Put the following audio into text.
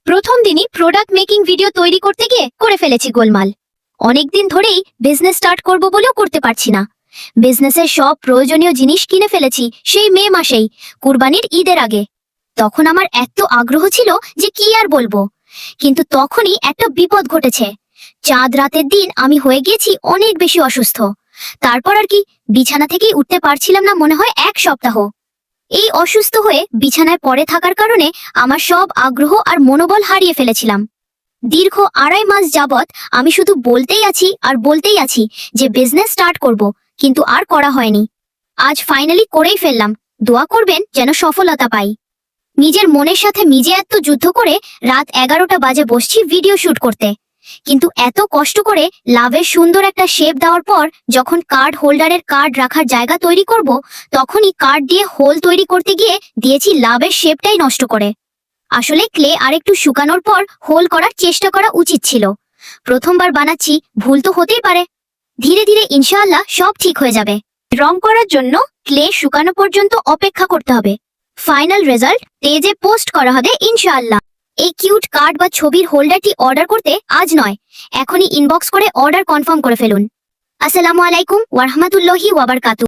প্রথম দিনই product making video তৈরি করতে গিয়ে করে ফেলেছি গোলমাল। অনেকদিন ধরেই বিজনেস স্টার্ট করব বলেও করতে পারছি না। বিজনেসের সব প্রয়োজনীয় জিনিস কিনে ফেলেছি সেই মে মাসেই, কুরবানির ঈদের আগে। তখন আমার এত আগ্রহ ছিল যে কি আর বলবো, কিন্তু তখনই একটা বিপদ ঘটেছে। চাঁদ রাতের দিন আমি হয়ে গিয়েছি অনেক বেশি অসুস্থ। তারপর আর কি, বিছানা থেকেই উঠতে পারছিলাম না মনে হয় 1 সপ্তাহ। এই অসুস্থ হয়ে বিছানায় পড়ে থাকার কারণে আমার সব আগ্রহ আর মনোবল হারিয়ে ফেলেছিলাম। দীর্ঘ 2.5 মাস যাবৎ আমি শুধু বলতেই আছি আর বলতেই আছি যে বিজনেস স্টার্ট করব, কিন্তু আর করা হয়নি। আজ ফাইনালি করেই ফেললাম। দোয়া করবেন যেন সফলতা পাই। নিজের মনের সাথে নিজে এত যুদ্ধ করে রাত 11টা বাজে বসছি ভিডিও শুট করতে, কিন্তু এত কষ্ট করে লাভের সুন্দর একটা শেপ দেওয়ার পর যখন কার্ড হোল্ডারের কার্ড রাখার জায়গা তৈরি করব, তখনই কার্ড দিয়ে হোল তৈরি করতে গিয়ে দিয়েছি লাভের শেপটাই নষ্ট করে। আসলে ক্লে আর একটু শুকানোর পর হোল করার চেষ্টা করা উচিত ছিল। প্রথমবার বানাচ্ছি, ভুল তো হতেই পারে। ধীরে ধীরে ইনশাআল্লাহ সব ঠিক হয়ে যাবে। রং করার জন্য ক্লে শুকানো পর্যন্ত অপেক্ষা করতে হবে। ফাইনাল রেজাল্ট পেজে পোস্ট করা হবে ইনশাআল্লাহ। এই কিউট কার্ড বা ছবির হোল্ডারটি অর্ডার করতে আজ নয়, এখনই ইনবক্স করে অর্ডার কনফার্ম করে ফেলুন। আসসালামু আলাইকুম ওয়া রাহমাতুল্লাহি ওয়া বারাকাতুহু।